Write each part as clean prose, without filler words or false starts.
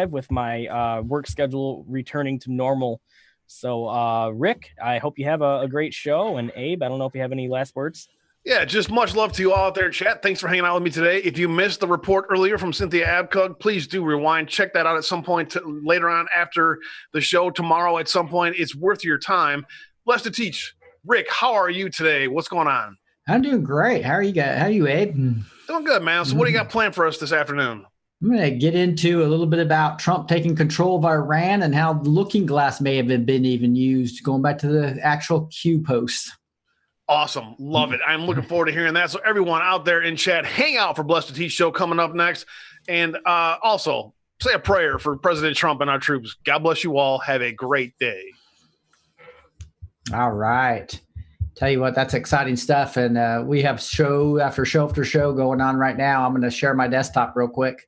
with my work schedule returning to normal. So, Rick, I hope you have a great show. And Abe, I don't know if you have any last words. Yeah, just much love to you all out there in chat. Thanks for hanging out with me today. If you missed the report earlier from Cynthia Abcug, please do rewind. Check that out at some point later on after the show tomorrow at some point. It's worth your time. Blessed to teach. Rick, how are you today? What's going on? I'm doing great. How are you guys? How are you, Abe? Doing good, man. So what do you got planned for us this afternoon? I'm going to get into a little bit about Trump taking control of Iran and how the looking glass may have been even used, going back to the actual Q post. Awesome. Love it. I'm looking forward to hearing that. So everyone out there in chat, hang out for Blessed to Teach show coming up next. And also say a prayer for President Trump and our troops. God bless you all. Have a great day. All right. Tell you what, that's exciting stuff. And we have show after show after show going on right now. I'm going to share my desktop real quick.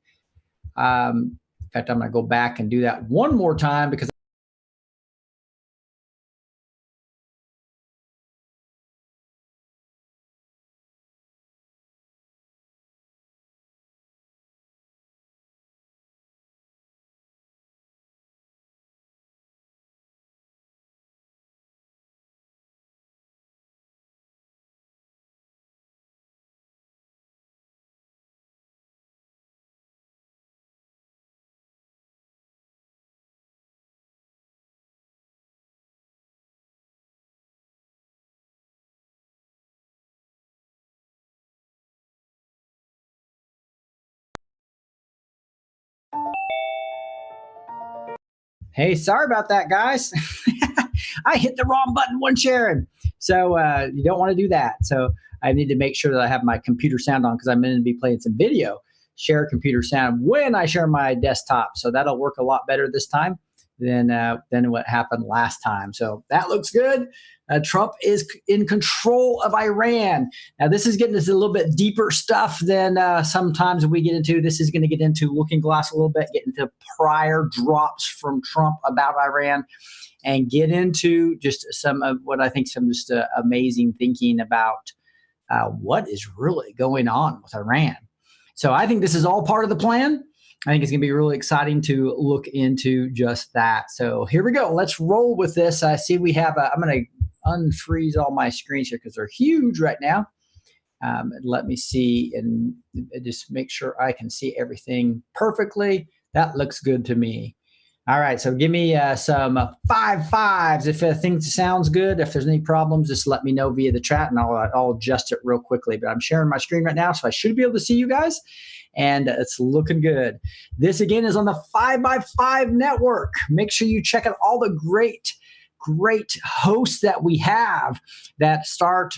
In fact, I'm going to go back and do that one more time because hey, sorry about that, guys. I hit the wrong button when sharing. So you don't want to do that. So I need to make sure that I have my computer sound on because I'm going to be playing some video. Share computer sound when I share my desktop. So that'll work a lot better this time than what happened last time. So that looks good. Trump is in control of Iran. Now, this is getting into a little bit deeper stuff than sometimes we get into. This is going to get into looking glass a little bit, get into prior drops from Trump about Iran, and get into just some of what I think some just amazing thinking about what is really going on with Iran. So I think this is all part of the plan. I think it's going to be really exciting to look into just that. So here we go. Let's roll with this. I see we have I'm going to unfreeze all my screens here because they're huge right now. Let me see and just make sure I can see everything perfectly. That looks good to me. All right, so give me some 5 if things sounds good. If there's any problems, just let me know via the chat, and I'll adjust it real quickly. But I'm sharing my screen right now, so I should be able to see you guys, and it's looking good. This, again, is on the 5x5 network. Make sure you check out all the great hosts that we have that start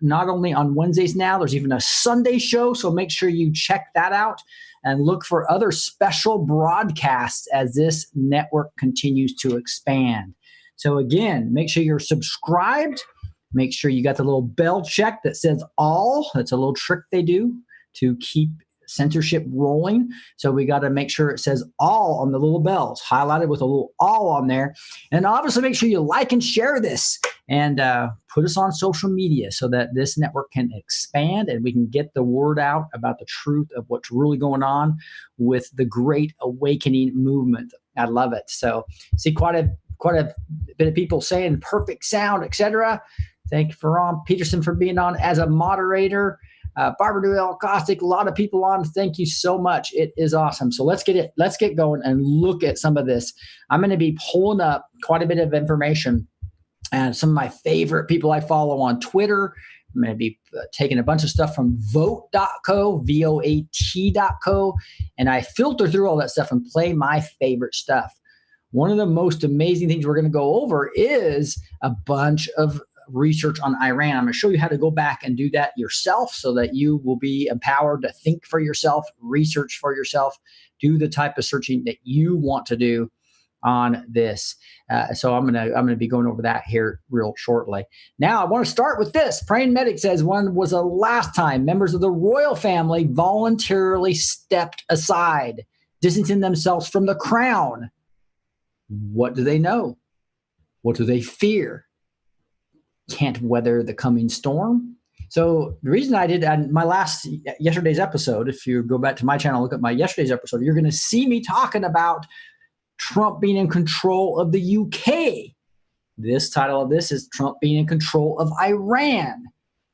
not only on Wednesdays now, there's even a Sunday show, so make sure you check that out and look for other special broadcasts as this network continues to expand. So again, make sure you're subscribed. Make sure you got the little bell check that says all. That's a little trick they do to keep censorship rolling. So we got to make sure it says all on the little bells, highlighted with a little all on there. And obviously make sure you like and share this and put us on social media so that this network can expand and we can get the word out about the truth of what's really going on with the Great Awakening movement. I love it. So see quite a bit of people saying perfect sound, etc. Thank you for Ron Peterson for being on as a moderator. Barbara Duell, Caustic, a lot of people on. Thank you so much. It is awesome. So let's get going and look at some of this. I'm going to be pulling up quite a bit of information and some of my favorite people I follow on Twitter. I'm going to be taking a bunch of stuff from vote.co, VOAT.co, and I filter through all that stuff and play my favorite stuff. One of the most amazing things we're going to go over is a bunch of research on Iran. I'm going to show you how to go back and do that yourself so that you will be empowered to think for yourself, research for yourself, do the type of searching that you want to do on this. So I'm going to be going over that here real shortly. Now I want to start with this. Praying Medic says, when was the last time members of the royal family voluntarily stepped aside, distancing themselves from the crown? What do they know? What do they fear? Can't weather the coming storm? So the reason I did on my yesterday's episode, if you go back to my channel, look at my yesterday's episode, you're going to see me talking about Trump being in control of the UK. This title of this is Trump being in control of Iran.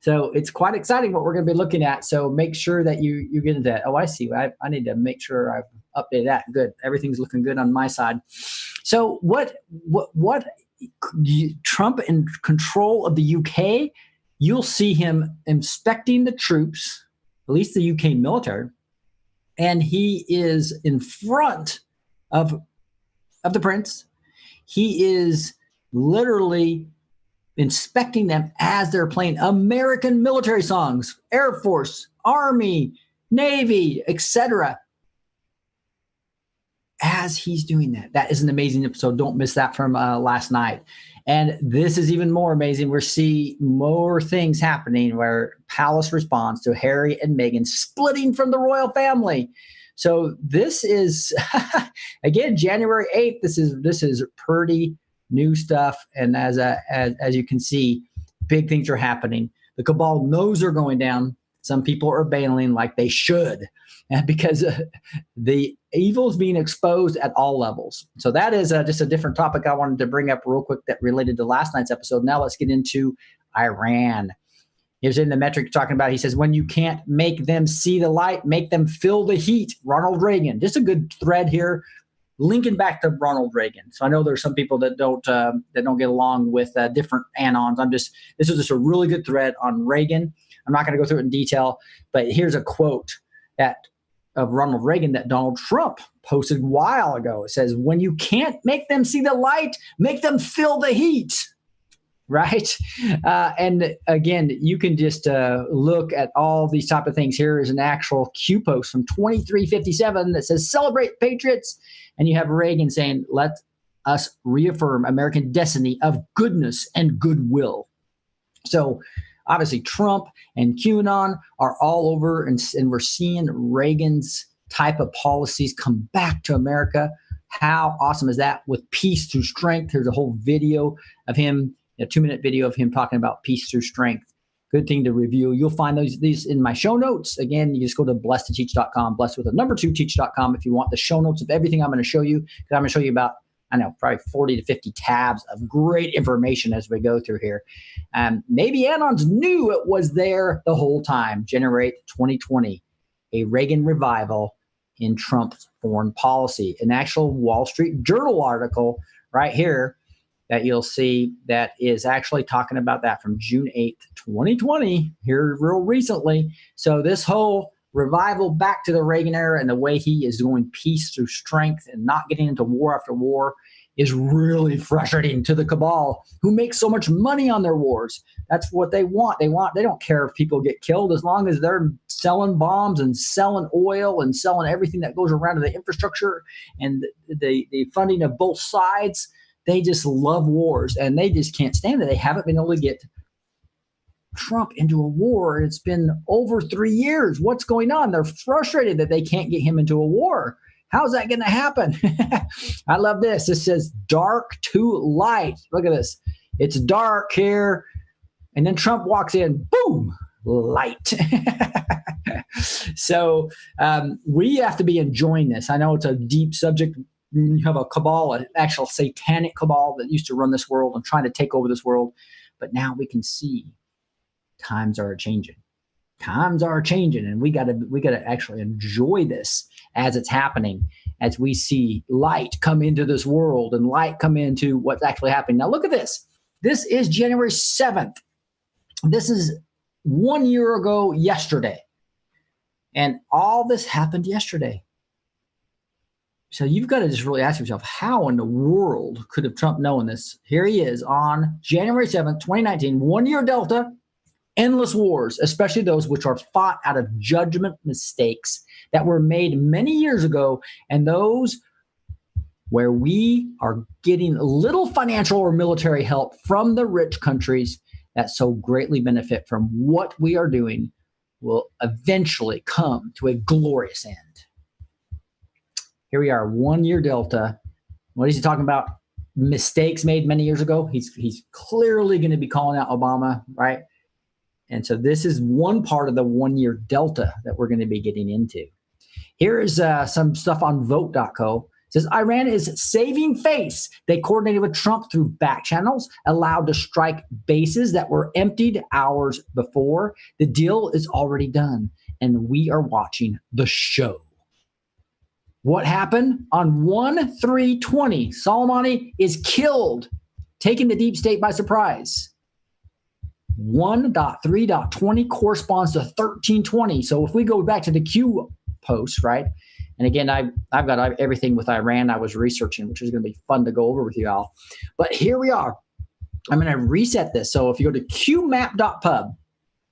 So it's quite exciting what we're going to be looking at. So make sure that you get into that. Oh, I see. I need to make sure I've updated that. Good. Everything's looking good on my side. So what Trump in control of the UK, you'll see him inspecting the troops, at least the UK military, and he is in front of the prince. He is literally inspecting them as they're playing American military songs, Air Force, Army, Navy, etc. As he's doing that. That is an amazing episode. Don't miss that from last night. And this is even more amazing. We're seeing more things happening where Palace responds to Harry and Meghan splitting from the royal family. So this is, again, January 8th. This is pretty new stuff. And as you can see, big things are happening. The cabal knows they're going down. Some people are bailing like they should, because the evil is being exposed at all levels. So that is just a different topic I wanted to bring up real quick that related to last night's episode. Now let's get into Iran. Here's in the metric talking about, he says, when you can't make them see the light, make them feel the heat. Ronald Reagan. Just a good thread here, linking back to Ronald Reagan. So I know there's some people that don't get along with different anons. This is just a really good thread on Reagan. I'm not going to go through it in detail, but here's a quote of Ronald Reagan that Donald Trump posted a while ago. It says, when you can't make them see the light, make them feel the heat. Right? And again, you can just look at all these type of things. Here is an actual Q post from 2357 that says, celebrate patriots. And you have Reagan saying, let us reaffirm American destiny of goodness and goodwill. So obviously Trump and QAnon are all over, and we're seeing Reagan's type of policies come back to America. How awesome is that? With peace through strength. There's a whole video of him, a 2-minute video of him talking about peace through strength. Good thing to review. You'll find these in my show notes. Again, you just go to blessed2teach.com, blessed with a number 2teach.com if you want the show notes of everything I'm going to show you. Because I'm going to show you about, probably 40 to 50 tabs of great information as we go through here. Maybe Anons knew it was there the whole time. January 2020, a Reagan revival in Trump's foreign policy. An actual Wall Street Journal article right here that you'll see that is actually talking about that from June 8th, 2020, here real recently. So this whole revival back to the Reagan era and the way he is doing peace through strength and not getting into war after war is really frustrating to the cabal, who make so much money on their wars. That's what they want. They don't care if people get killed, as long as they're selling bombs and selling oil and selling everything that goes around to the infrastructure and the funding of both sides. They just love wars, and they just can't stand it. They haven't been able to get Trump into a war. It's been over 3 years. What's going on? They're frustrated that they can't get him into a war. How's that going to happen? I love this. This says dark to light. Look at this. It's dark here. And then Trump walks in, boom, light. So we have to be enjoying this. I know it's a deep subject. You have a cabal, an actual satanic cabal that used to run this world and trying to take over this world. But now we can see times are changing. Times are changing, and we gotta actually enjoy this as it's happening, as we see light come into this world and light come into what's actually happening. Now look at this. This is January 7th. This is 1 year ago yesterday. And all this happened yesterday. So you've got to just really ask yourself, how in the world could have Trump known this? Here he is on January 7th, 2019, 1 year Delta, endless wars, especially those which are fought out of judgment mistakes that were made many years ago, and those where we are getting little financial or military help from the rich countries that so greatly benefit from what we are doing will eventually come to a glorious end. Here we are, 1 year Delta. What is he talking about? Mistakes made many years ago. He's clearly going to be calling out Obama, right? And so this is one part of the 1 year delta that we're going to be getting into. Here is some stuff on vote.co. It says Iran is saving face. They coordinated with Trump through back channels, allowed to strike bases that were emptied hours before. The deal is already done, and we are watching the show. What happened? On 1/3/20, Soleimani is killed, taking the deep state by surprise. 1.3.20 corresponds to 1320. So if we go back to the Q post, right? And again, I've got everything with Iran I was researching, which is going to be fun to go over with you all. But here we are. I'm going to reset this. So if you go to qmap.pub,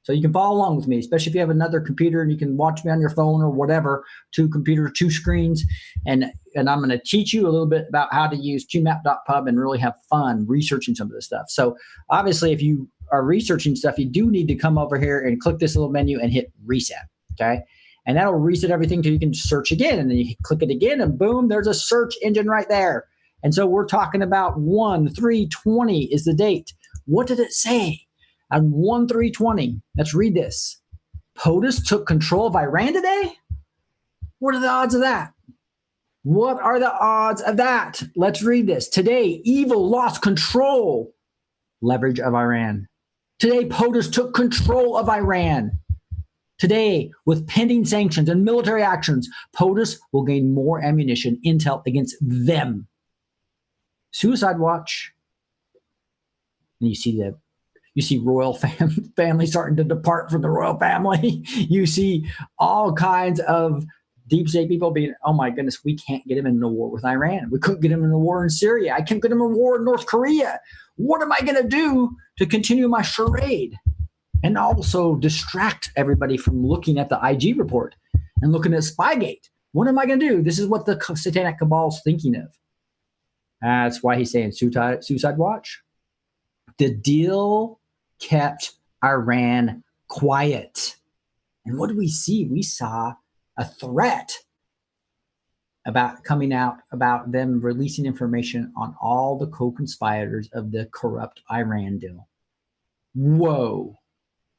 so you can follow along with me, especially if you have another computer and you can watch me on your phone or whatever, 2 computers, 2 screens. And I'm going to teach you a little bit about how to use qmap.pub and really have fun researching some of this stuff. So obviously, if you are researching stuff, you do need to come over here and click this little menu and hit reset, okay? And that'll reset everything till you can search again. And then you click it again and boom, there's a search engine right there. And so we're talking about 1/3/20 is the date. What did it say? On 1/3/20, let's read this. POTUS took control of Iran today? What are the odds of that? What are the odds of that? Let's read this. Today, evil lost control. Leverage of Iran. Today, POTUS took control of Iran. Today, with pending sanctions and military actions, POTUS will gain more ammunition, intel against them. Suicide watch. And you see royal family starting to depart from the royal family. You see all kinds of deep state people being, oh my goodness, we can't get him in a war with Iran. We couldn't get him in a war in Syria. I can't get him in a war in North Korea. What am I going to do to continue my charade? And also distract everybody from looking at the IG report and looking at Spygate. What am I going to do? This is what the satanic cabal is thinking of. That's why he's saying suicide watch. The deal kept Iran quiet. And what did we see? We saw a threat about coming out about them releasing information on all the co-conspirators of the corrupt Iran deal. Whoa.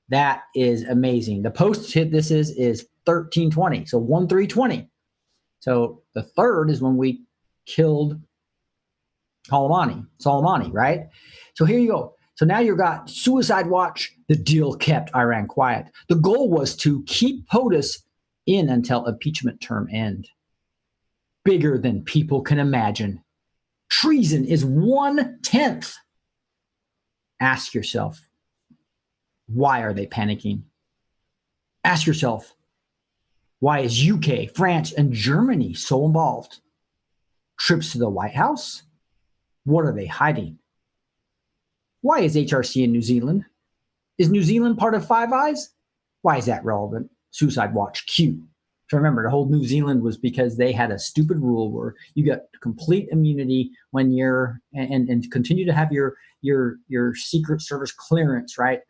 That is amazing. The post hit this is 1320, so 1/3/20. So the third is when we killed Soleimani, right? So here you go. So now you've got suicide watch. The deal kept Iran quiet. The goal was to keep POTUS in until impeachment term end. Bigger than people can imagine. Treason is 1/10. Ask yourself, why are they panicking? Ask yourself, why is UK, France, and Germany so involved? Trips to the White House? What are they hiding? Why is HRC in New Zealand? Is New Zealand part of Five Eyes? Why is that relevant? Suicide watch Q. So remember, the whole New Zealand was because they had a stupid rule where you got complete immunity when you're and continue to have your Secret Service clearance, right?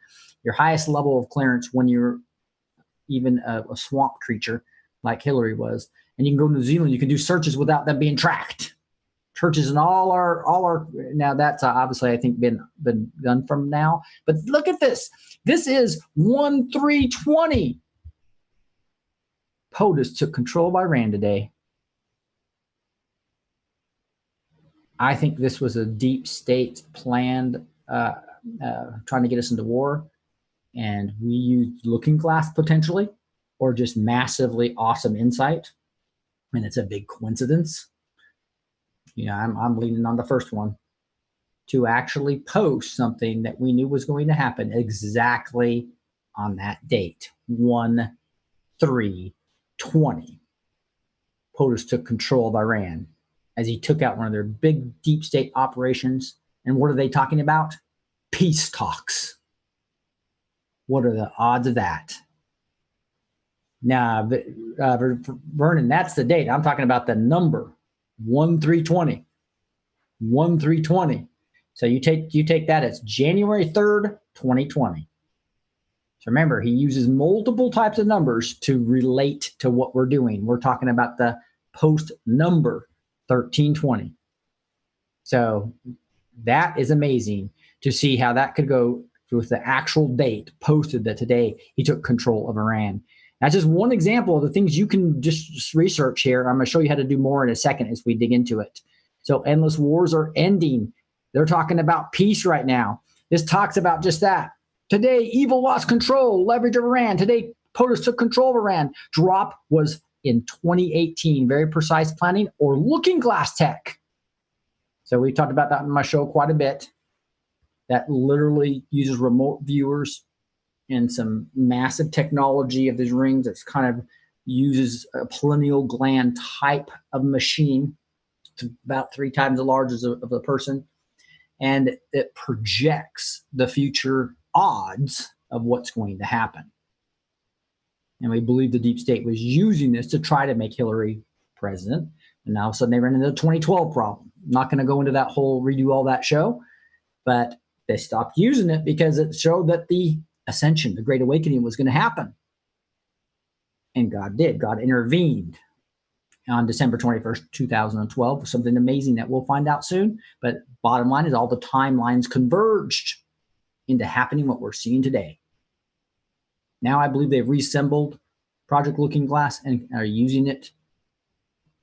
Your highest level of clearance when you're even a swamp creature like Hillary was. And you can go to New Zealand, you can do searches without them being tracked. Churches and all our now that's obviously I think been done from now. But look at this. This is 1/3/20. POTUS took control of Iran today. I think this was a deep state planned trying to get us into war. And we used looking glass potentially, or just massively awesome insight. And it's a big coincidence. I'm leaning on the first one to actually post something that we knew was going to happen exactly on that date, 1/3/20. POTUS took control of Iran as he took out one of their big deep state operations. And what are they talking about? Peace talks. What are the odds of that? Now, Vernon, that's the date. I'm talking about the number, 1/3/20. 1/3/20. So you take that as January 3rd, 2020. So remember, he uses multiple types of numbers to relate to what we're doing. We're talking about the post number 1320. So that is amazing to see how that could go with the actual date posted that today he took control of Iran. That's just one example of the things you can just research here. I'm going to show you how to do more in a second as we dig into it. So endless wars are ending. They're talking about peace right now. This talks about just that. Today, evil lost control, leverage of Iran. Today, POTUS took control of Iran. Drop was in 2018. Very precise planning or looking glass tech. So we talked about that in my show quite a bit. That literally uses remote viewers and some massive technology of these rings. It's kind of uses a pineal gland type of machine. It's about 3 times the large of the person. And it projects the future odds of what's going to happen. And we believe the deep state was using this to try to make Hillary president. And now all of a sudden they ran into the 2012 problem. I'm not going to go into that whole redo all that show, but they stopped using it because it showed that the ascension, the Great Awakening, was going to happen. And God did. God intervened on December 21st, 2012, something amazing that we'll find out soon. But bottom line is all the timelines converged into happening what we're seeing today. Now I believe they've reassembled Project Looking Glass and are using it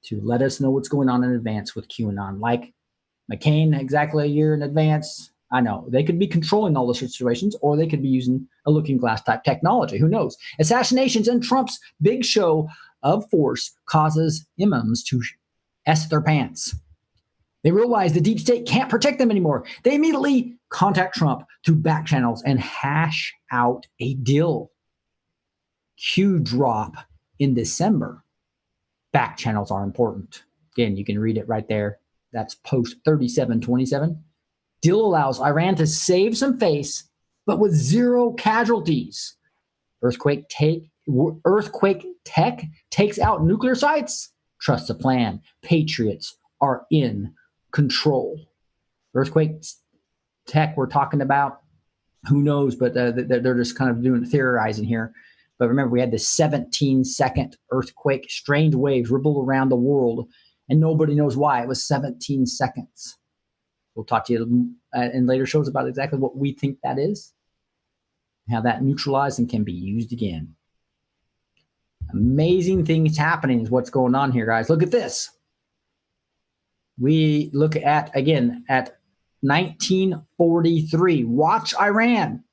to let us know what's going on in advance with QAnon. Like McCain, exactly a year in advance. I know they could be controlling all the situations, or they could be using a looking glass type technology. Who knows? Assassinations and Trump's big show of force causes imams to S their pants. They realize the deep state can't protect them anymore. They immediately contact Trump through back channels and hash out a deal. Q drop in December. Back channels are important. Again, you can read it right there. That's post 3727. Deal allows Iran to save some face, but with 0 casualties. Earthquake tech takes out nuclear sites. Trust the plan. Patriots are in control. Earthquake tech we're talking about, who knows, but they're just kind of doing theorizing here. But remember, we had this 17-second earthquake. Strange waves rippled around the world, and nobody knows why. It was 17 seconds. We'll talk to you in later shows about exactly what we think that is, how that neutralized and can be used again. Amazing things happening is what's going on here, guys. Look at this. We look at, again, at 1943. Watch Iran.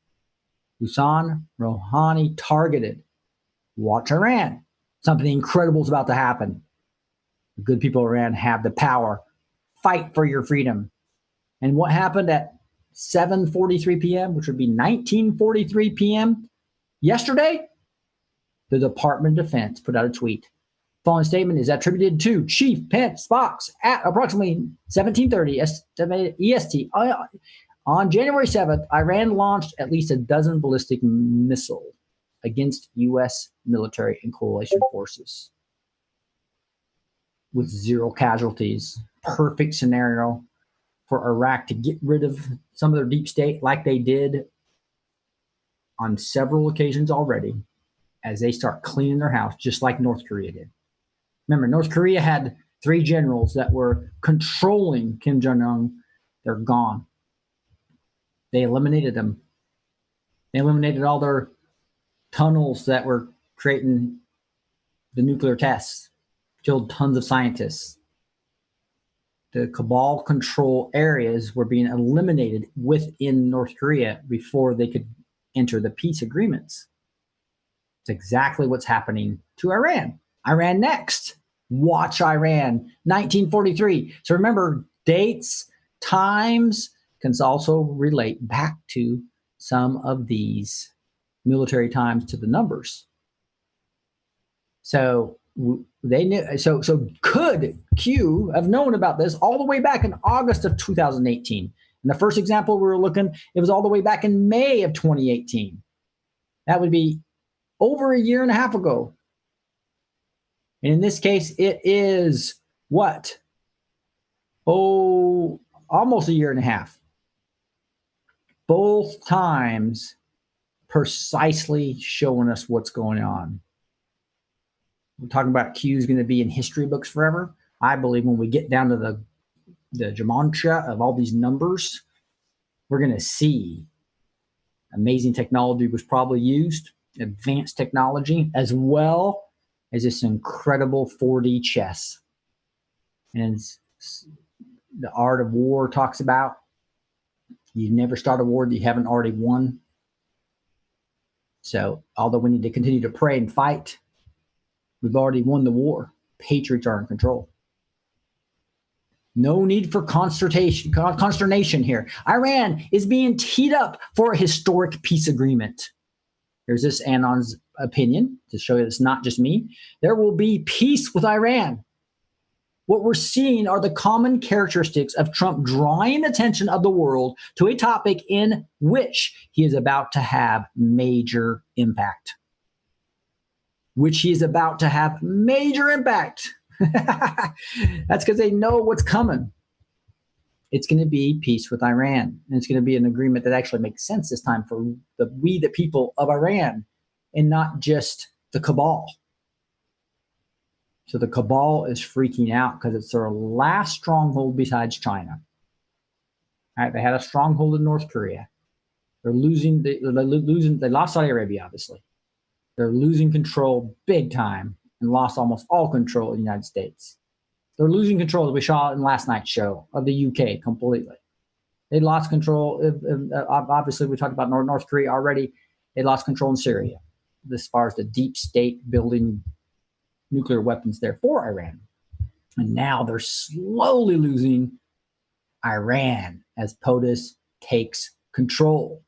Hassan Rouhani targeted. Watch Iran. Something incredible is about to happen. The good people of Iran have the power. Fight for your freedom. And what happened at 7:43 p.m., which would be 1943 p.m. yesterday? The Department of Defense put out a tweet. The following statement is attributed to Chief Pence Fox at approximately 1730 EST. On January 7th, Iran launched at least a dozen ballistic missiles against U.S. military and coalition forces with 0 casualties. Perfect scenario for Iraq to get rid of some of their deep state like they did on several occasions already as they start cleaning their house, just like North Korea did. Remember, North Korea had 3 generals that were controlling Kim Jong-un. They're gone. They eliminated them. They eliminated all their tunnels that were creating the nuclear tests, killed tons of scientists. The cabal control areas were being eliminated within North Korea before they could enter the peace agreements. It's exactly what's happening to Iran. Iran next. Watch Iran. 1943. So remember, dates, times can also relate back to some of these military times to the numbers. So they knew. So could Q have known about this all the way back in August of 2018? And the first example we were looking, it was all the way back in May of 2018. That would be over a year and a half ago. And in this case, it is what? Oh, almost a year and a half. Both times precisely showing us what's going on. We're talking about Q is going to be in history books forever. I believe when we get down to the gematria of all these numbers, we're going to see Amazing technology was probably used, advanced technology, as well as this incredible 4D chess. And the art of war talks about you never start a war that you haven't already won. So although we need to continue to pray and fight, we've already won the war. Patriots are in control. No need for consternation here. Iran is being teed up for a historic peace agreement. Here's this Anon's opinion to show you it's not just me. There will be peace with Iran. What we're seeing are the common characteristics of Trump drawing the attention of the world to a topic in which he is about to have major impact. That's because they know what's coming. It's going to be peace with Iran. And it's going to be an agreement that actually makes sense this time for the people of Iran, and not just the cabal. So the cabal is freaking out because it's their last stronghold besides China. All right, they had a stronghold in North Korea. They're losing. They lost Saudi Arabia, obviously. They're losing control big time and lost almost all control in the United States. They're losing control, as we saw in last night's show, of the UK completely. They lost control. Obviously, we talked about North Korea already. They lost control in Syria as far as the deep state building nuclear weapons there for Iran. And now they're slowly losing Iran as POTUS takes control.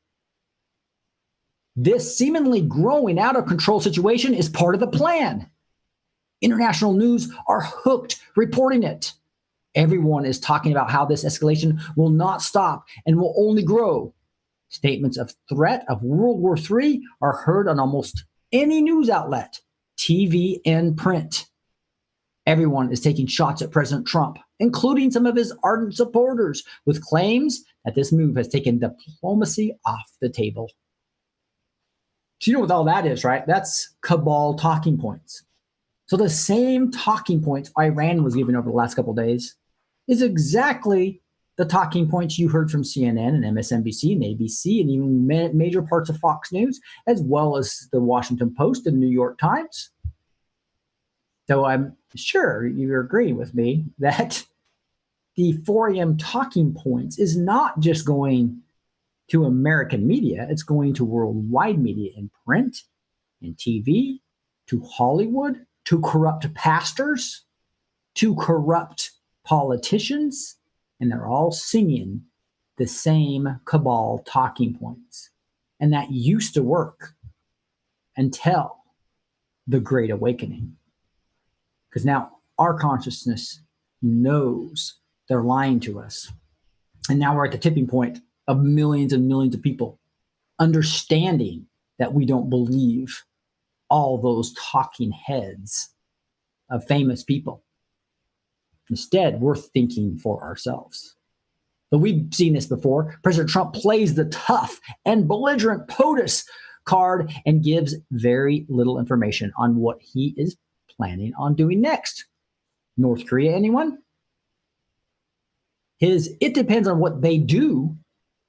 This seemingly growing out of control situation is part of the plan. International news are hooked reporting it. Everyone is talking about how this escalation will not stop and will only grow. Statements of threat of World War III are heard on almost any news outlet, TV and print. Everyone is taking shots at President Trump, including some of his ardent supporters, with claims that this move has taken diplomacy off the table. So you know what all that is, right? That's cabal talking points. So the same talking points Iran was giving over the last couple of days is exactly the talking points you heard from CNN and MSNBC and ABC and even major parts of Fox News, as well as the Washington Post and New York Times. So I'm sure you agree with me that the 4 a.m. talking points is not just going to American media, it's going to worldwide media in print, in TV, to Hollywood, to corrupt pastors, to corrupt politicians, and they're all singing the same cabal talking points. And that used to work until the Great Awakening. Because now our consciousness knows they're lying to us. And now we're at the tipping point of millions and millions of people understanding that we don't believe all those talking heads of famous people. Instead, we're thinking for ourselves. But we've seen this before. President Trump plays the tough and belligerent POTUS card and gives very little information on what he is planning on doing next. North Korea, anyone? His "it depends on what they do"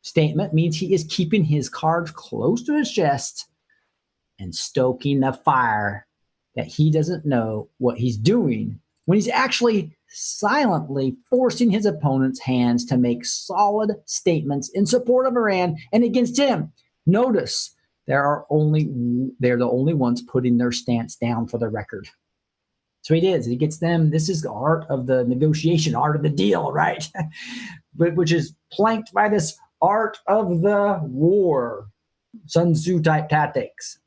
statement means he is keeping his cards close to his chest and stoking the fire that he doesn't know what he's doing when he's actually silently forcing his opponent's hands to make solid statements in support of Iran and against him. Notice they're the only ones putting their stance down for the record. So he does. He gets them. This is the art of the negotiation, art of the deal, right? But which is planked by this art of the war, Sun Tzu type tactics.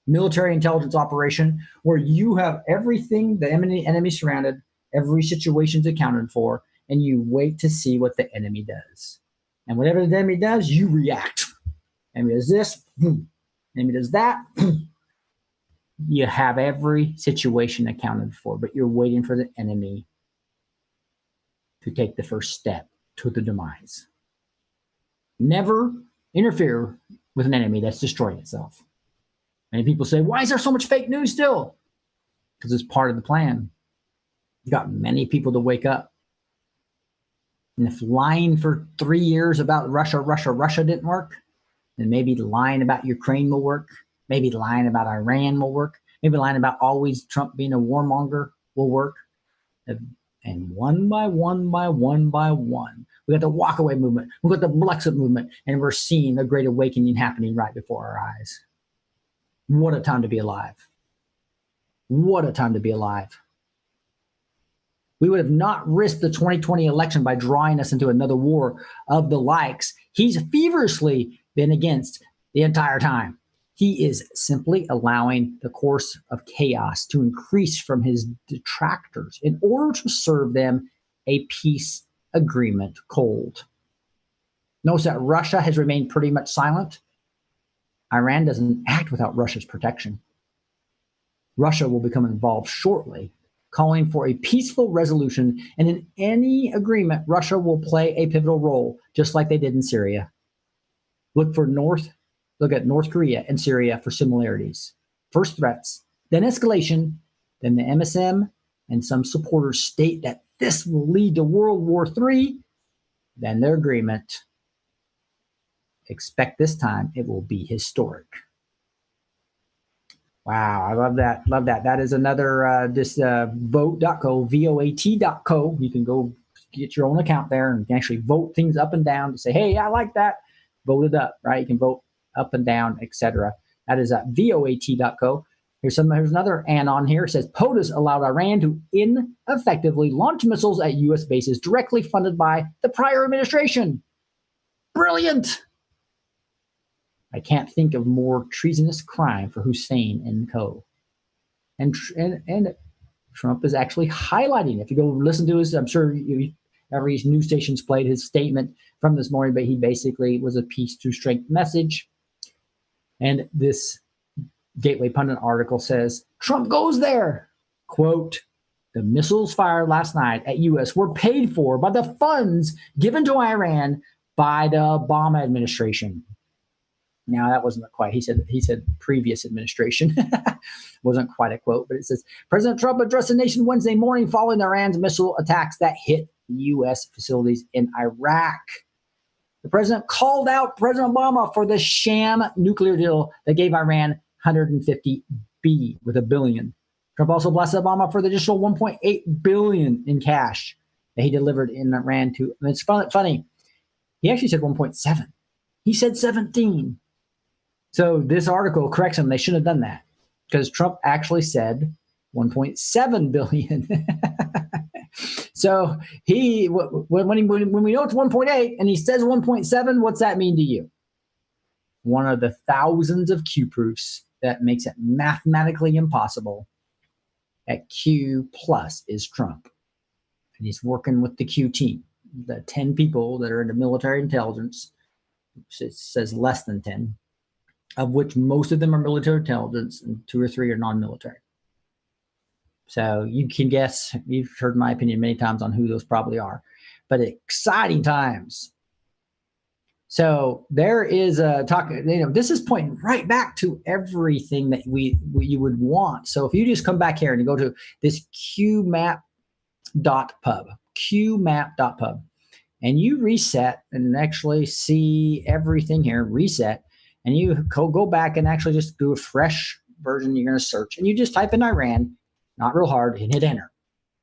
Military intelligence operation where you have everything, the enemy surrounded, every situation's accounted for, and you wait to see what the enemy does. And whatever the enemy does, you react. Enemy does this, boom. Enemy does that, boom. You have every situation accounted for, but you're waiting for the enemy to take the first step to the demise. Never interfere with an enemy that's destroying itself. Many people say, why is there so much fake news still? Because it's part of the plan. You got many people to wake up. And if lying for 3 years about Russia didn't work, And maybe lying about Ukraine will work. Maybe lying about Iran will work. Maybe lying about always Trump being a warmonger will work. And one by one, we got the walkaway movement. We got the Brexit movement. And we're seeing the great awakening happening right before our eyes. What a time to be alive. What a time to be alive. We would have not risked the 2020 election by drawing us into another war of the likes he's feverishly been against the entire time. He is simply allowing the course of chaos to increase from his detractors in order to serve them a peace agreement cold. Notice that Russia has remained pretty much silent. Iran doesn't act without Russia's protection. Russia will become involved shortly, calling for a peaceful resolution, and in any agreement, Russia will play a pivotal role, just like they did in Syria. Look at North Korea and Syria for similarities. First threats, then escalation, then the MSM and some supporters state that this will lead to World War III, then their agreement. Expect this time it will be historic. Wow, I love that. Love that. That is another vote.co, voat.co. You can go get your own account there and actually vote things up and down to say, hey, I like that. Vote it up, right? You can vote up and down, etc. That is at voat.co. Here's another anon here. It says POTUS allowed Iran to ineffectively launch missiles at U.S. bases directly funded by the prior administration. Brilliant. I can't think of more treasonous crime for Hussein and co. And Trump is actually highlighting. If you go listen to his, I'm sure every news station's played his statement from this morning, but he basically was a peace through strength message. And this Gateway Pundit article says, Trump goes there. Quote, the missiles fired last night at U.S. were paid for by the funds given to Iran by the Obama administration. Now, that wasn't quite, he said previous administration. Wasn't quite a quote, but it says, President Trump addressed the nation Wednesday morning following Iran's missile attacks that hit U.S. facilities in Iraq. The president called out President Obama for the sham nuclear deal that gave Iran 150 with a billion. Trump also blessed Obama for the additional 1.8 billion in cash that he delivered in Iran to. And it's funny. He actually said 1.7. He said 17. So this article corrects him. They shouldn't have done that because Trump actually said 1.7 billion. So when we know it's 1.8 and he says 1.7, what's that mean to you? One of the thousands of Q proofs that makes it mathematically impossible at Q plus is Trump. And he's working with the Q team, the 10 people that are into military intelligence. It says less than 10, of which most of them are military intelligence and 2 or 3 are non-military. So you can guess, you've heard my opinion many times on who those probably are, but exciting times. So there is a talk, this is pointing right back to everything that you would want. So if you just come back here and you go to this qmap.pub, and you reset and actually see everything here, reset, and you go back and actually just do a fresh version. You're going to search, and you just type in Iran, not real hard, and hit enter.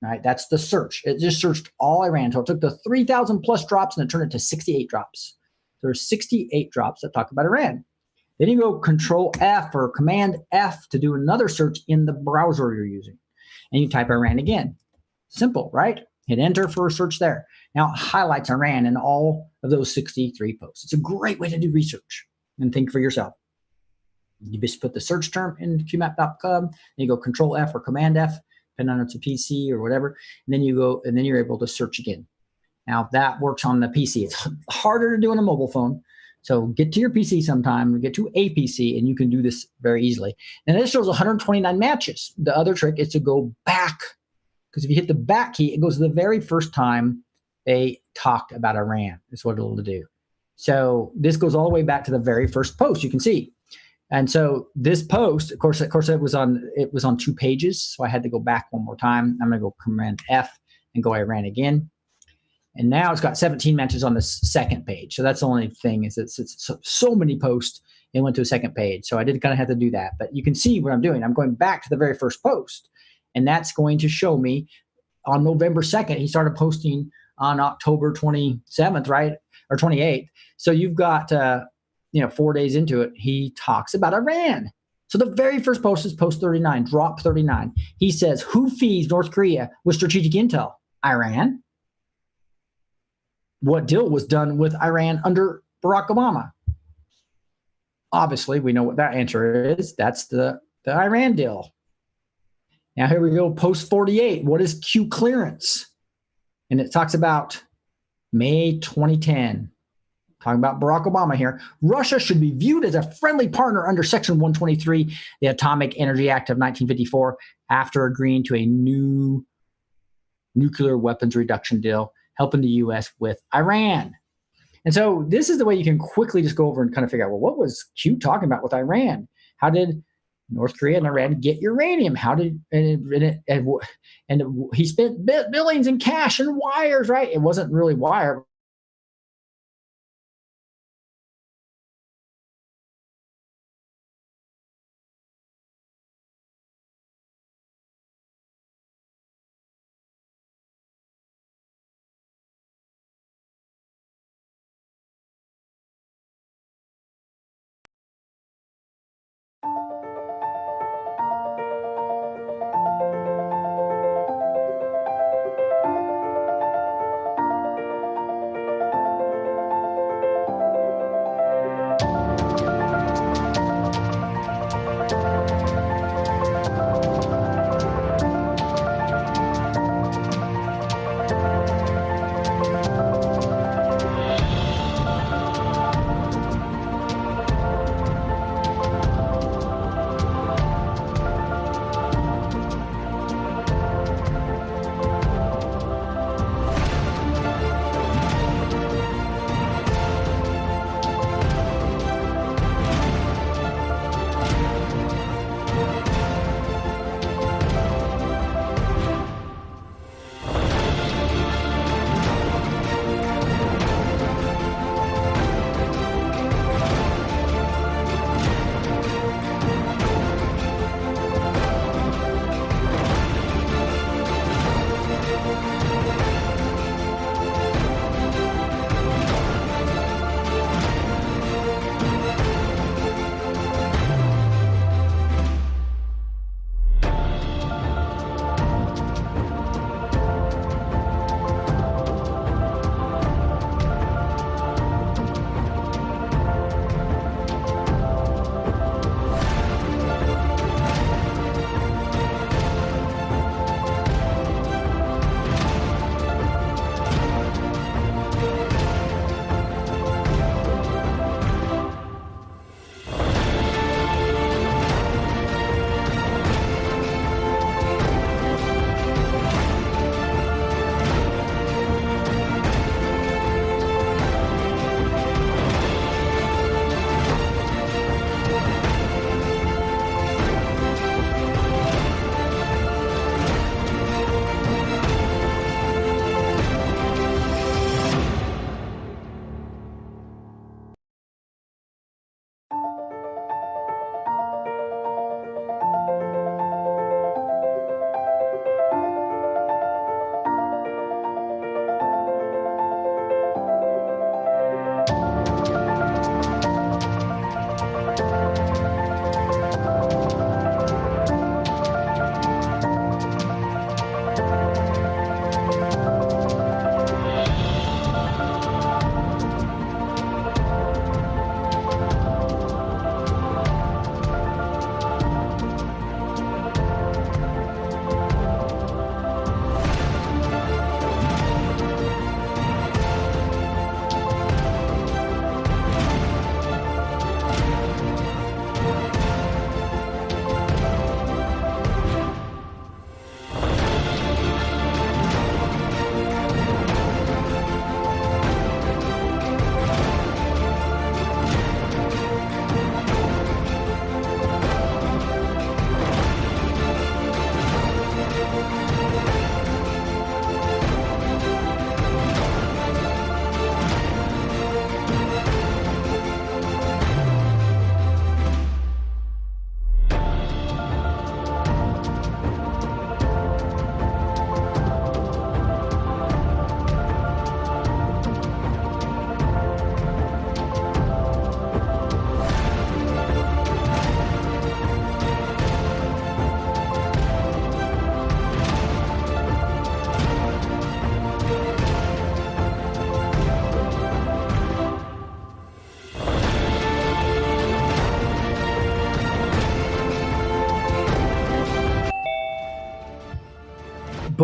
Right? That's the search. It just searched all Iran. So it took the 3,000 plus drops and it turned it to 68 drops. There's 68 drops that talk about Iran. Then you go Control F or Command F to do another search in the browser you're using. And you type Iran again. Simple, right? Hit enter for a search there. Now it highlights Iran in all of those 63 posts. It's a great way to do research and think for yourself. You just put the search term in qmap.com, and you go Control F or Command F, depending on if it's a PC or whatever, and then you go, and then you're able to search again. Now that works on the PC. It's harder to do on a mobile phone. So get to your PC sometime, get to a PC, and you can do this very easily. And this shows 129 matches. The other trick is to go back, because if you hit the back key, it goes to the very first time they talked about Iran. That's what it'll do. So this goes all the way back to the very first post you can see. And so this post, of course, it was on 2 pages. So I had to go back one more time. I'm going to go Command F and go Iran again. And now it's got 17 mentions on the second page. So that's the only thing is it's so many posts. It went to a second page. So I did kind of have to do that. But you can see what I'm doing. I'm going back to the very first post. And that's going to show me on November 2nd. He started posting on October 27th, right? Or 28th. So you've got, 4 days into it, he talks about Iran. So the very first post is post 39, drop 39. He says, who feeds North Korea with strategic intel? Iran. What deal was done with Iran under Barack Obama? Obviously, we know what that answer is. That's the Iran deal. Now here we go, post 48. What is Q clearance? And it talks about May 2010. Talking about Barack Obama here. Russia should be viewed as a friendly partner under Section 123, the Atomic Energy Act of 1954, after agreeing to a new nuclear weapons reduction deal, helping the U.S. with Iran. And so this is the way you can quickly just go over and kind of figure out, well, what was Q talking about with Iran? How did North Korea and Iran get uranium? How did and he spent billions in cash and wires, right? It wasn't really wire.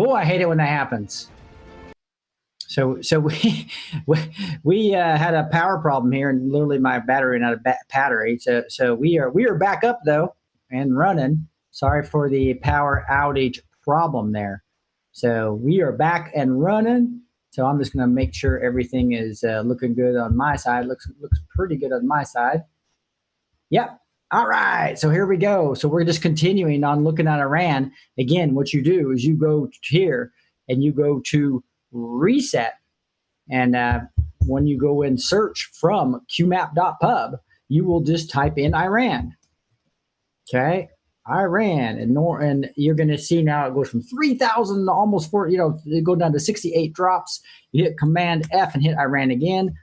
Oh, I hate it when that happens. So we had a power problem here, and literally my battery ran out of battery. So we are back up though and running. Sorry for the power outage problem there. So we are back and running. So I'm just going to make sure everything is looking good on my side. Looks pretty good on my side. Yep. All right. So here we go. So we're just continuing on looking at Iran. Again, what you do is you go here and you go to reset. And when you go and search from qmap.pub, you will just type in Iran. Okay. Iran. And you're going to see now it goes from 3,000 to almost 4, it go down to 68 drops. You hit Command F and hit Iran again,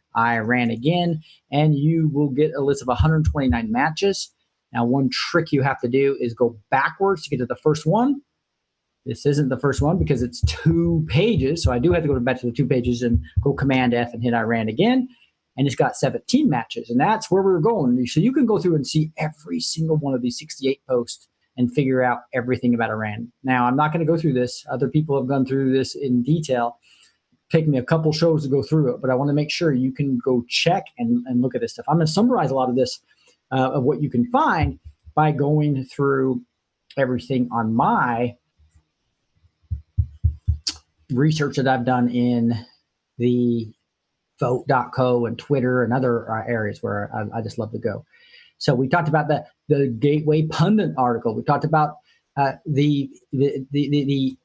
and you will get a list of 129 matches. Now, one trick you have to do is go backwards to get to the first one. This isn't the first one because it's 2 pages. So I do have to go back to the 2 pages and go Command F and hit Iran again. And it's got 17 matches. And that's where we're going. So you can go through and see every single one of these 68 posts and figure out everything about Iran. Now, I'm not going to go through this. Other people have gone through this in detail. Take me a couple shows to go through it, but I want to make sure you can go check and look at this stuff. I'm going to summarize a lot of this, of what you can find by going through everything on my research that I've done in the vote.co and Twitter and other areas where I just love to go. So we talked about the Gateway Pundit article. We talked about the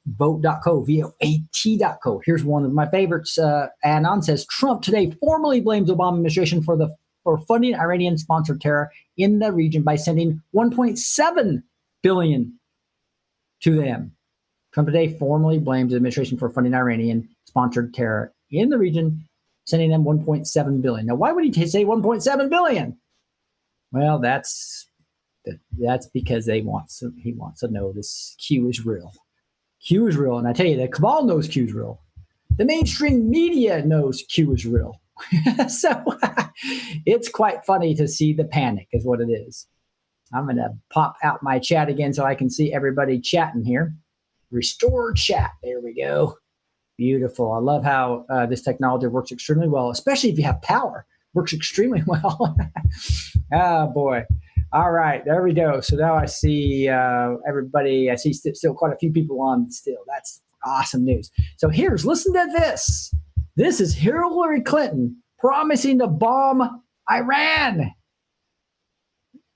vote.co, VAT.co. Here's one of my favorites. Anon says, Trump today formally blames Obama administration for funding Iranian-sponsored terror in the region by sending $1.7 billion to them. Trump today formally blames the administration for funding Iranian-sponsored terror in the region, sending them $1.7 billion. Now, why would he say $1.7 billion? Well, that's because he wants to know this Q is real. Q is real. And I tell you, the cabal knows Q is real. The mainstream media knows Q is real. So it's quite funny to see the panic is what it is. I'm going to pop out my chat again so I can see everybody chatting here. Restore chat. There we go. Beautiful. I love how this technology works extremely well, especially if you have power. Works extremely well. Oh, boy. All right. There we go. So now I see everybody. I see still quite a few people on still. That's awesome news. So listen to this. This is Hillary Clinton promising to bomb Iran.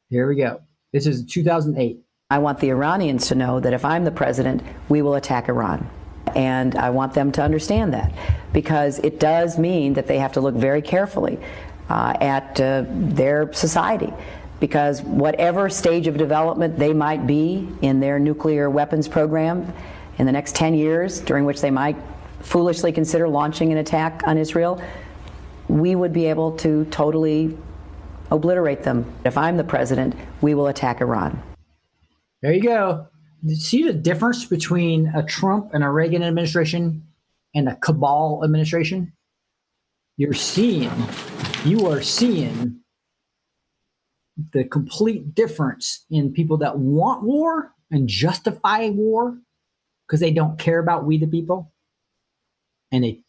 Here we go. This is 2008. I want the Iranians to know that if I'm the president, we will attack Iran. And I want them to understand that, because it does mean that they have to look very carefully at their society, because whatever stage of development they might be in their nuclear weapons program in the next 10 years, during which they might foolishly consider launching an attack on Israel, we would be able to totally obliterate them. If I'm the president, we will attack Iran. There you go. You see the difference between a Trump and a Reagan administration and a cabal administration? You are seeing the complete difference in people that want war and justify war because they don't care about we the people, and a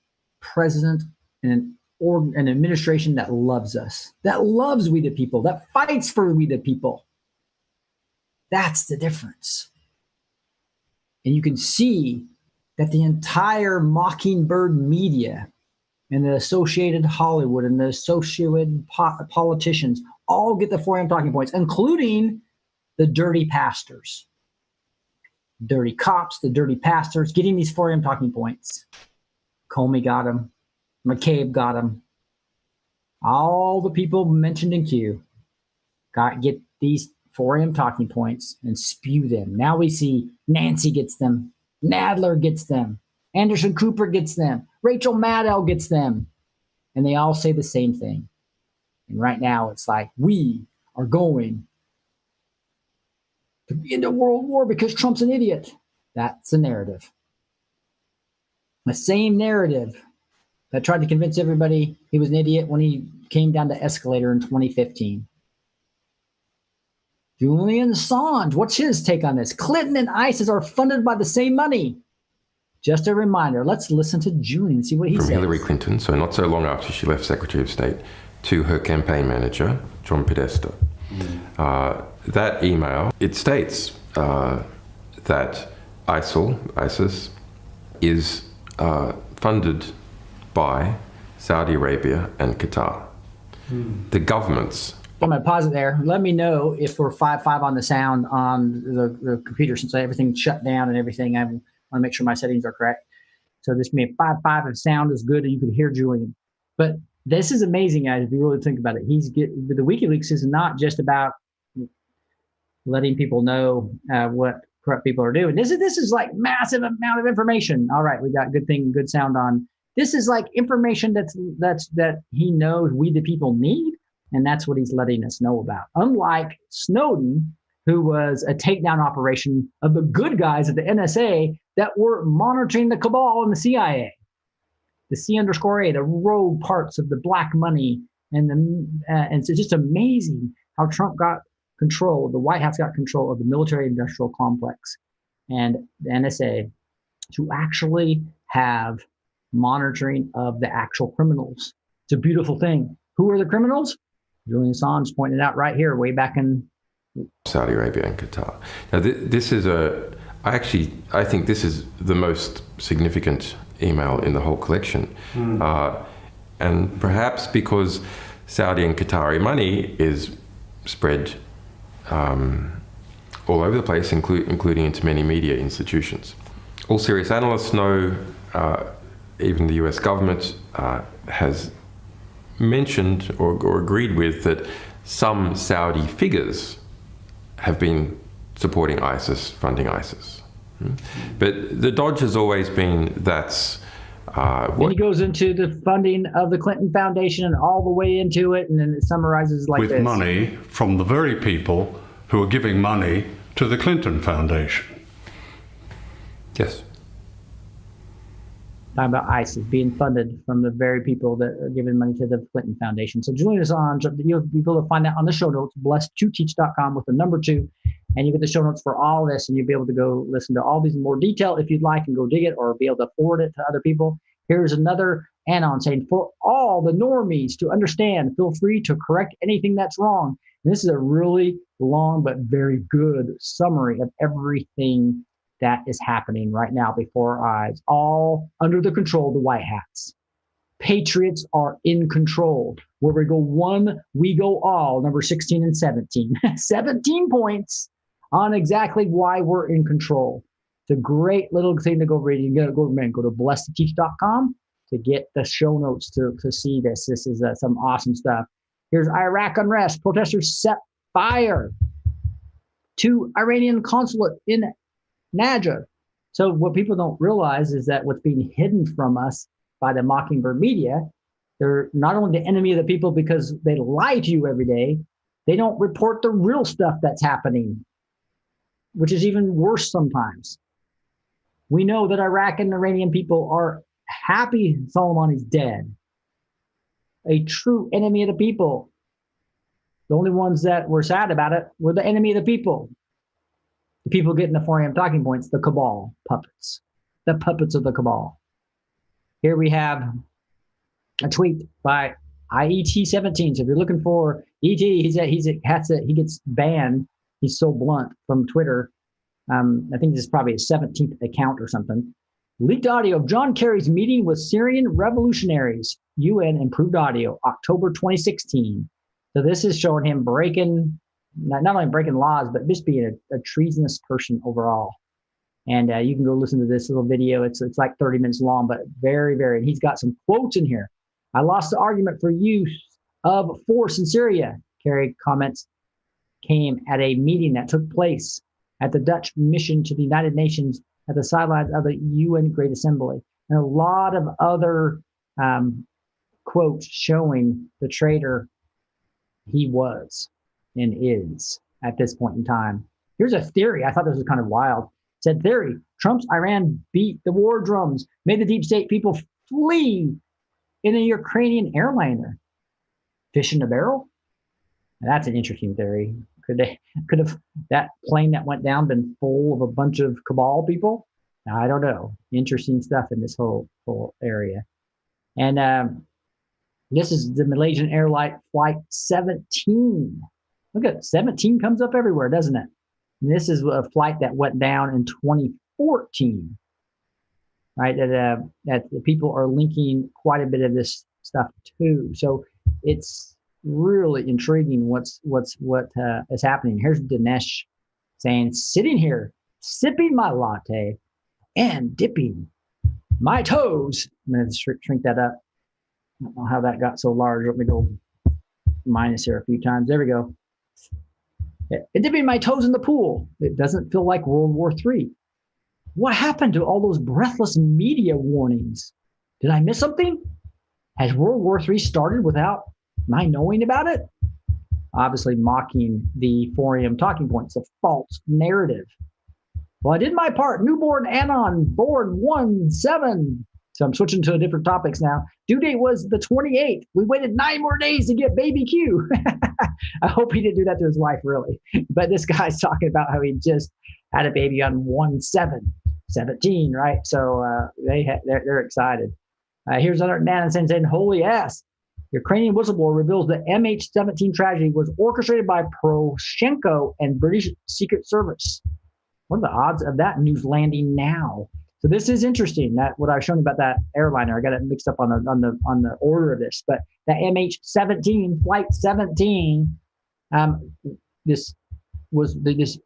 president and an administration that loves us, that loves we the people, that fights for we the people. That's the difference. And you can see that the entire Mockingbird media and the Associated Hollywood and the associated politicians all get the 4 a.m. talking points, including the dirty pastors, dirty cops, the dirty pastors getting these 4 a.m. talking points. Comey got them. McCabe got them. All the people mentioned in Q get these 4 a.m. talking points and spew them. Now we see Nancy gets them. Nadler gets them. Anderson Cooper gets them. Rachel Maddow gets them. And they all say the same thing. And right now it's like, we are going to be into World War because Trump's an idiot. That's the narrative. The same narrative that tried to convince everybody he was an idiot when he came down the escalator in 2015. Julian Assange, what's his take on this? Clinton and ISIS are funded by the same money. Just a reminder, let's listen to Julian, see what he From says. Hillary Clinton, so not so long after she left Secretary of State, to her campaign manager, John Podesta. That email, it states that ISIS, is funded by Saudi Arabia and Qatar. The governments. I'm going to pause it there. Let me know if we're 5-5 on the sound on the computer, since everything's shut down and everything. I want to make sure my settings are correct. So this may be 5-5 if sound is good and you can hear Julian. But this is amazing, guys, if you really think about it. The WikiLeaks is not just about letting people know what corrupt people are doing. This is like massive amount of information. All right, we got good sound on. This is like information that he knows we the people need, and that's what he's letting us know about. Unlike Snowden, who was a takedown operation of the good guys at the NSA that were monitoring the cabal and the CIA, the C_A, the rogue parts of the black money, and it's just amazing how Trump got control. The White House got control of the military-industrial complex and the NSA to actually have monitoring of the actual criminals. It's a beautiful thing. Who are the criminals? Julian Assange pointed out right here, way back in Saudi Arabia and Qatar. Now, this is I think this is the most significant email in the whole collection. And perhaps because Saudi and Qatari money is spread all over the place, including into many media institutions. All serious analysts know, even the US government has mentioned or agreed with that some Saudi figures have been supporting ISIS, funding ISIS. But the dodge has always been that's and he goes into the funding of the Clinton Foundation and all the way into it, and then it summarizes like with this. Money from the very people who are giving money to the Clinton Foundation. Yes. Talking about ISIS being funded from the very people that are giving money to the Clinton Foundation. So Julian Assange, you'll be able to find that on the show notes, blessed2teach.com with the number 2, and you get the show notes for all this, and you'll be able to go listen to all these in more detail if you'd like and go dig it or be able to forward it to other people. Here's another anon saying, for all the normies to understand, feel free to correct anything that's wrong. And this is a really long but very good summary of everything that is happening right now before our eyes, all under the control of the White Hats. Patriots are in control. Where we go one, we go all, number 16 and 17. 17 points on exactly why we're in control. It's a great little thing to go read. You gotta go to blessed2teach.com to get the show notes to see this. This is some awesome stuff. Here's Iraq unrest. Protesters set fire to Iranian consulate in Najaf. So what people don't realize is that what's being hidden from us by the Mockingbird media, they're not only the enemy of the people because they lie to you every day, they don't report the real stuff that's happening, which is even worse sometimes. We know that Iraq and Iranian people are happy Soleimani is dead. A true enemy of the people. The only ones that were sad about it were the enemy of the people. The people getting the 4 a.m. talking points, the cabal puppets, the puppets of the cabal. Here we have a tweet by IET17. So if you're looking for ET, he gets banned. He's so blunt from Twitter. I think this is probably his 17th account or something. Leaked audio of John Kerry's meeting with Syrian revolutionaries. UN improved audio, October 2016. So this is showing him not only breaking laws, but just being a treasonous person overall. And you can go listen to this little video. It's like 30 minutes long, but very, very, and he's got some quotes in here. I lost the argument for use of force in Syria. Kerry comments came at a meeting that took place at the Dutch mission to the United Nations at the sidelines of the UN Great Assembly. And a lot of other quotes showing the traitor he was and is at this point in time. Here's a theory. I thought this was kind of wild. It said theory, Trump's Iran beat the war drums, made the deep state people flee in a Ukrainian airliner. Fish in a barrel? Now, that's an interesting theory. Could have that plane that went down been full of a bunch of cabal people? Now, I don't know. Interesting stuff in this whole area. And this is the Malaysian Airline Flight 17. Look at 17 comes up everywhere, doesn't it? And this is a flight that went down in 2014, right? That the people are linking quite a bit of this stuff too. So it's really intriguing what is happening. Here's Dinesh saying, sitting here, sipping my latte and dipping my toes. I'm going to shrink that up. I don't know how that got so large. Let me go minus here a few times. There we go. And dipping my toes in the pool. It doesn't feel like World War III. What happened to all those breathless media warnings? Did I miss something? Has World War III started without my knowing about it? Obviously mocking the 4am talking points, a false narrative. Well, I did my part. Newborn Anon, born 1-7. So I'm switching to different topics now. Due date was the 28th. We waited 9 more days to get baby Q. I hope he didn't do that to his wife, really. But this guy's talking about how he just had a baby on 1/7/17, right? So they're excited. Here's another Nana saying, holy ass. Ukrainian whistleblower reveals the MH17 tragedy was orchestrated by Poroshenko and British Secret Service. What are the odds of that news landing now? So this is interesting. That what I was showing about that airliner. I got it mixed up on the order of this, but that MH17 flight 17. This was this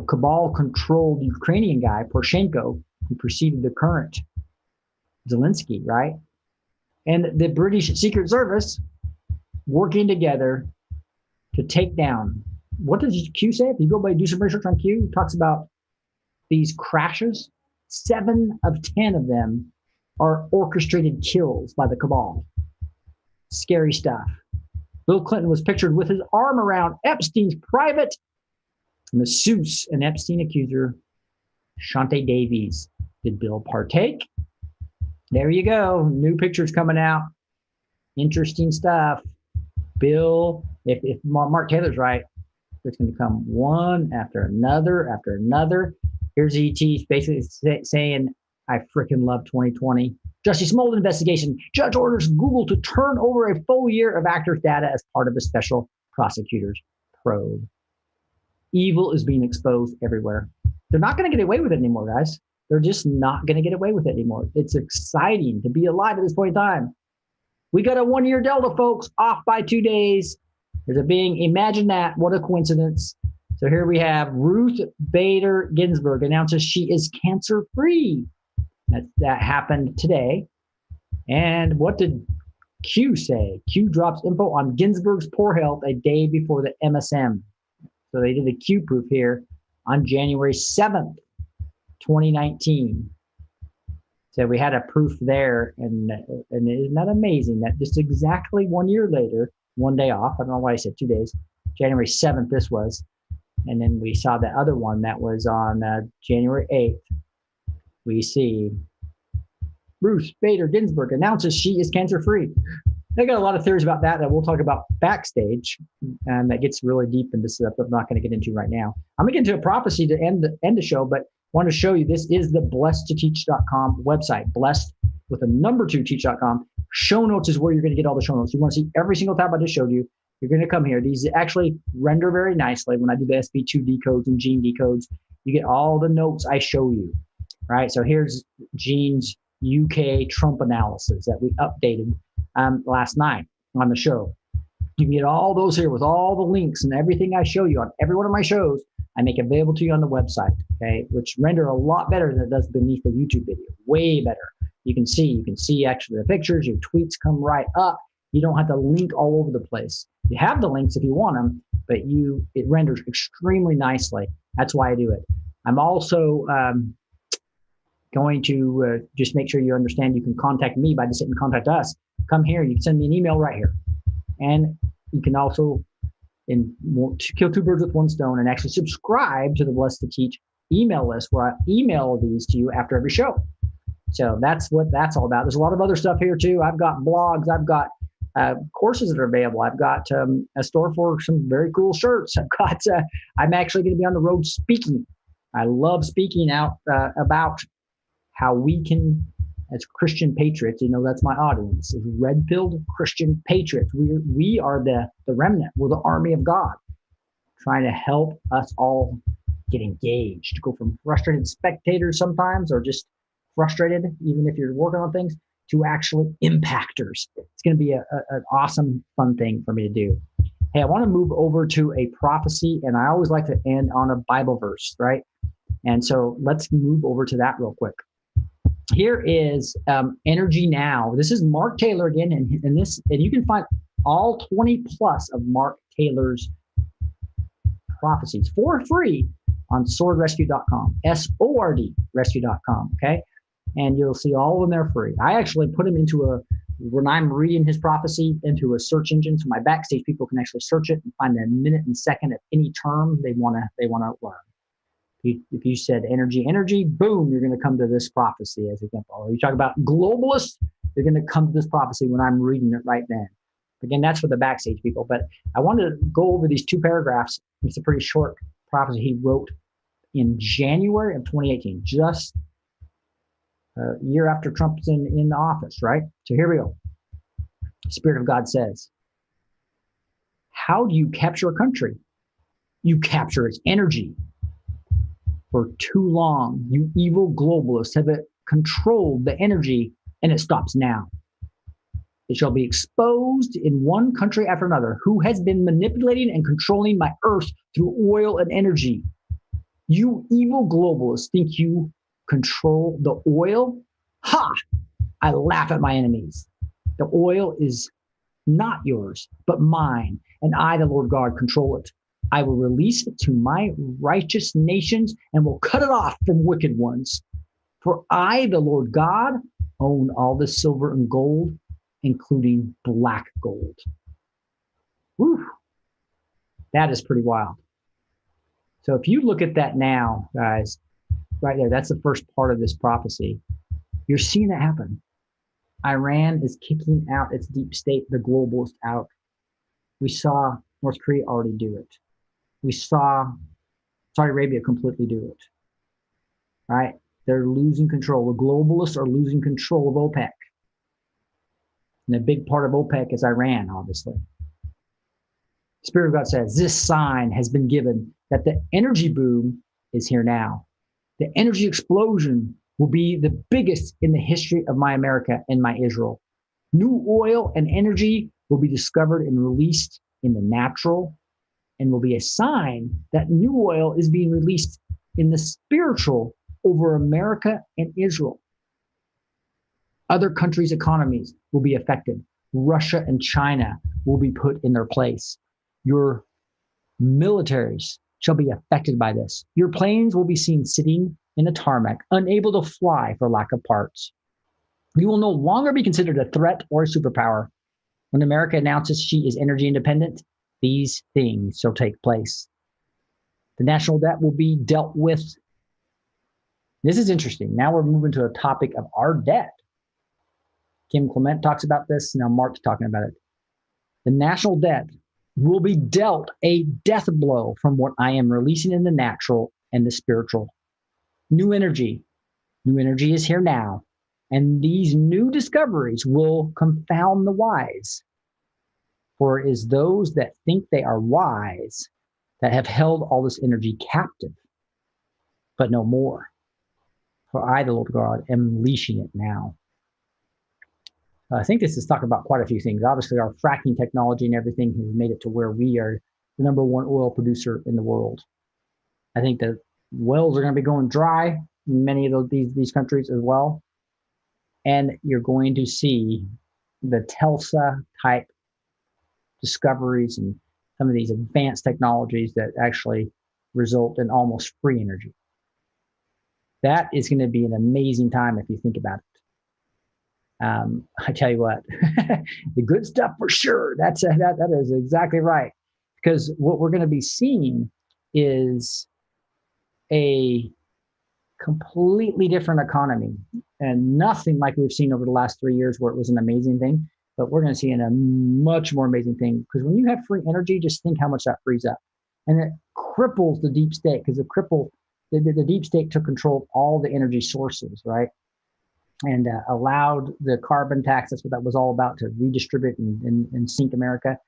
cabal controlled Ukrainian guy Poroshenko, who preceded the current Zelensky, right? And the British Secret Service working together to take down. What does Q say? If you go by do some research on Q, it talks about these crashes. 7 of 10 of them are orchestrated kills by the cabal. Scary stuff. Bill Clinton was pictured with his arm around Epstein's private masseuse and Epstein accuser, Shante Davies. Did Bill partake? There you go. New pictures coming out. Interesting stuff. Bill, if Mark Taylor's right, it's going to come one after another after another. Here's ET basically saying, I freaking love 2020. Jussie Smollett investigation. Judge orders Google to turn over a full year of actors' data as part of a special prosecutor's probe. Evil is being exposed everywhere. They're not going to get away with it anymore, guys. They're just not going to get away with it anymore. It's exciting to be alive at this point in time. We got a 1-year Delta, folks, off by 2 days. There's a being, imagine that. What a coincidence. So here we have Ruth Bader Ginsburg announces she is cancer-free. That happened today. And what did Q say? Q drops info on Ginsburg's poor health a day before the MSM. So they did a Q proof here on January 7th, 2019. So we had a proof there. And isn't that amazing that just exactly 1 year later, 1 day off, I don't know why I said 2 days, January 7th this was. And then we saw the other one that was on January 8th. We see Ruth Bader Ginsburg announces she is cancer-free. They got a lot of theories about that we'll talk about backstage, and that gets really deep into stuff I'm not going to get into right now. I'm going to get into a prophecy to end the show, but want to show you this is the blessed2teach.com website. Blessed with a number 2 teach.com. Show notes is where you're going to get all the show notes. You want to see every single tab I just showed you. You're going to come here. These actually render very nicely when I do the SB2 decodes and Gene decodes. You get all the notes I show you, right? So here's Gene's UK Trump analysis that we updated last night on the show. You can get all those here with all the links and everything I show you on every one of my shows. I make available to you on the website, okay, which render a lot better than it does beneath the YouTube video. Way better. You can see actually the pictures. Your tweets come right up. You don't have to link all over the place. You have the links if you want them, but it renders extremely nicely. That's why I do it. I'm also going to just make sure you understand you can contact me by just hitting contact us. Come here. You can send me an email right here. And you can also kill 2 birds with 1 stone and actually subscribe to the Blessed to Teach email list where I email these to you after every show. So that's what that's all about. There's a lot of other stuff here too. I've got blogs. I've got courses that are available. I've got a store for some very cool shirts. I'm actually going to be on the road speaking I love speaking out about how we can, as Christian patriots, that's my audience, is red-pilled Christian patriots. We are the remnant. We're the army of God, trying to help us all get engaged, go from frustrated spectators sometimes, or just frustrated, even if you're working on things, to actually impactors. It's going to be an awesome, fun thing for me to do. Hey, I want to move over to a prophecy, and I always like to end on a Bible verse, right? And so let's move over to that real quick. Here is Energy Now. This is Mark Taylor again, and you can find all 20 plus of Mark Taylor's prophecies for free on swordrescue.com, SORD rescue.com, okay? And you'll see all of them there free. I actually put them when I'm reading his prophecy, into a search engine, so my backstage people can actually search it and find the minute and second of any term they want to learn. If you said energy, boom, you're going to come to this prophecy as an example. Or you talk about globalists, you're going to come to this prophecy when I'm reading it right then. Again, that's for the backstage people. But I wanted to go over these 2 paragraphs. It's a pretty short prophecy he wrote in January of 2018, just a year after Trump's in the office, right? So here we go. Spirit of God says, how do you capture a country? You capture its energy. For too long, you evil globalists have controlled the energy, and it stops now. It shall be exposed in one country after another who has been manipulating and controlling my earth through oil and energy. You evil globalists think you control the oil? Ha! I laugh at my enemies. The oil is not yours, but mine, and I, the Lord God, control it. I will release it to my righteous nations and will cut it off from wicked ones. For I, the Lord God, own all the silver and gold, including black gold. Whew. That is pretty wild. So if you look at that now, guys, right there, that's the first part of this prophecy. You're seeing that happen. Iran is kicking out its deep state, the globalists out. We saw North Korea already do it. We saw Saudi Arabia completely do it, right? They're losing control. The globalists are losing control of OPEC. And a big part of OPEC is Iran, obviously. Spirit of God says, this sign has been given that the energy boom is here now. The energy explosion will be the biggest in the history of my America and my Israel. New oil and energy will be discovered and released in the natural, and will be a sign that new oil is being released in the spiritual over America and Israel. Other countries' economies will be affected. Russia and China will be put in their place. Your militaries shall be affected by this. Your planes will be seen sitting in the tarmac, unable to fly for lack of parts. You will no longer be considered a threat or a superpower. When America announces she is energy independent, these things shall take place. The national debt will be dealt with. This is interesting. Now we're moving to a topic of our debt. Kim Clement talks about this. Now Mark's talking about it. The national debt will be dealt a death blow from what I am releasing in the natural and the spiritual. New energy is here now. And these new discoveries will confound the wise. For it is those that think they are wise that have held all this energy captive, but no more. For I, the Lord God, am unleashing it now. I think this is talking about quite a few things. Obviously, our fracking technology and everything has made it to where we are the number 1 oil producer in the world. I think that wells are going to be going dry in many of these countries as well. And you're going to see the Telsa type discoveries and some of these advanced technologies that actually result in almost free energy. That is going to be an amazing time if you think about it. I tell you what, the good stuff for sure. That is exactly right. Because what we're going to be seeing is a completely different economy, and nothing like we've seen over the last 3 years where it was an amazing thing. But we're going to see a much more amazing thing, because when you have free energy, just think how much that frees up. And it cripples the deep state, because it cripples the deep state took control of all the energy sources, right? And allowed the carbon tax, that's what that was all about, to redistribute and sink America.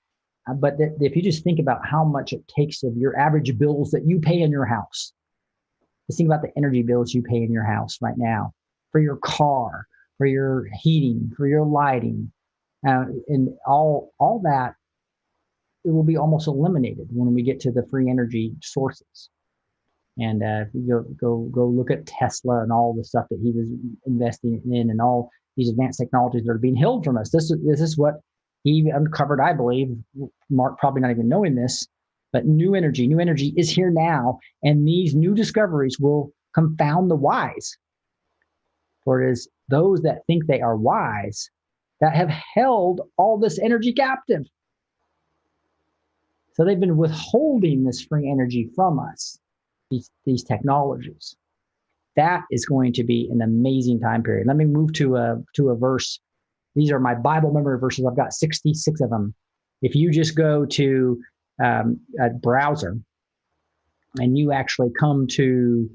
But if you just think about how much it takes of your average bills that you pay in your house, just think about the energy bills you pay in your house right now for your car, for your heating, for your lighting, and all that, it will be almost eliminated when we get to the free energy sources. And if you go look at Tesla and all the stuff that he was investing in, and all these advanced technologies that are being held from us. This is what he uncovered, I believe. Mark probably not even knowing this, but new energy is here now, and these new discoveries will confound the wise. For it is those that think they are wise that have held all this energy captive. So they've been withholding this free energy from us. These technologies. That is going to be an amazing time period. Let me move to a verse. These are my Bible memory verses. I've got 66 of them. If you just go to a browser and you actually come to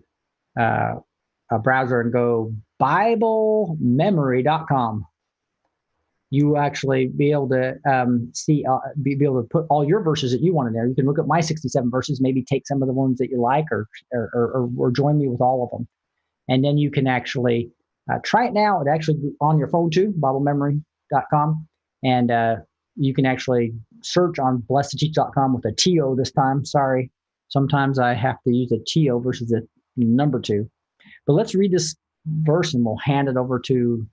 a browser and go BibleMemory.com, you actually be able to see, be able to put all your verses that you want in there. You can look at my 67 verses, maybe take some of the ones that you like, or join me with all of them. And then you can actually try it now. It's actually on your phone too, BibleMemory.com. And you can actually search on blessed2teach.com with a TO this time. Sorry, sometimes I have to use a TO versus a number 2. But let's read this verse and we'll hand it over to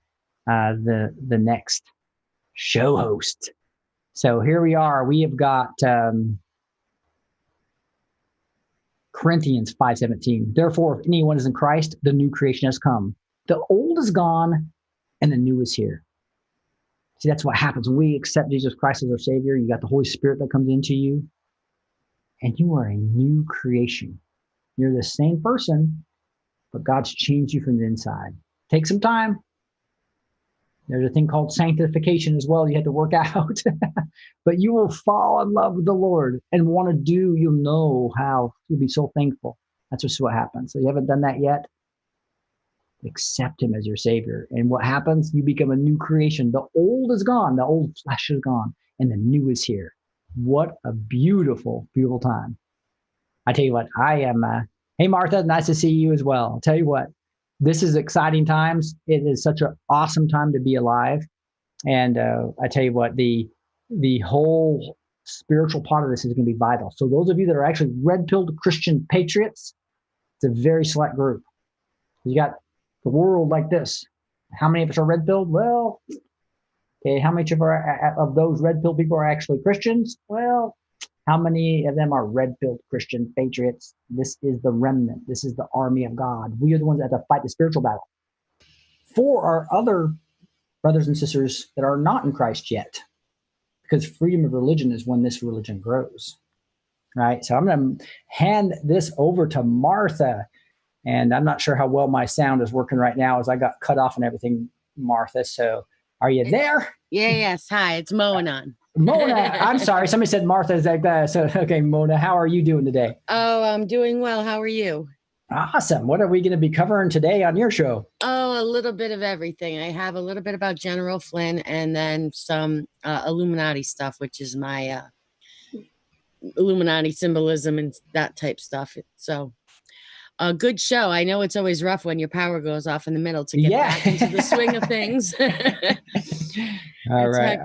the next show host. So here we are. We have got Corinthians 5:17. Therefore, if anyone is in Christ, the new creation has come. The old is gone and the new is here. See, that's what happens when we accept Jesus Christ as our Savior. You got the Holy Spirit that comes into you, and you are a new creation. You're the same person, but God's changed you from the inside. Take some time. There's a thing called sanctification as well. You have to work out, but you will fall in love with the Lord and want to do. You'll know how. You'll be so thankful. That's just what happens. So you haven't done that yet. Accept Him as your Savior. And what happens? You become a new creation. The old is gone. The old flesh is gone, and the new is here. What a beautiful, beautiful time. I tell you what, I am, hey, Martha, nice to see you as well. I'll tell you what, this is exciting times. It is such an awesome time to be alive. And I tell you what, the whole spiritual part of this is going to be vital. So those of you that are actually red-pilled Christian patriots, it's a very select group. You got the world like this. How many of us are red-pilled? Well, okay, how much of those red-pilled people are actually Christians? Well, how many of them are red-pilled Christian patriots? This is the remnant. This is the army of God. We are the ones that have to fight the spiritual battle. For our other brothers and sisters that are not in Christ yet, because freedom of religion is when this religion grows, right? So I'm going to hand this over to Martha, and I'm not sure how well my sound is working right now as I got cut off and everything, Martha. So are you there? Yes. Hi, it's Moanon. Mona, I'm sorry. Somebody said Martha is like that. So, okay, Mona, how are you doing today? Oh, I'm doing well. How are you? Awesome. What are we going to be covering today on your show? Oh, a little bit of everything. I have a little bit about General Flynn and then some Illuminati stuff, which is my Illuminati symbolism and that type stuff. So a good show. I know it's always rough when your power goes off in the middle to get back into the swing of things. All right.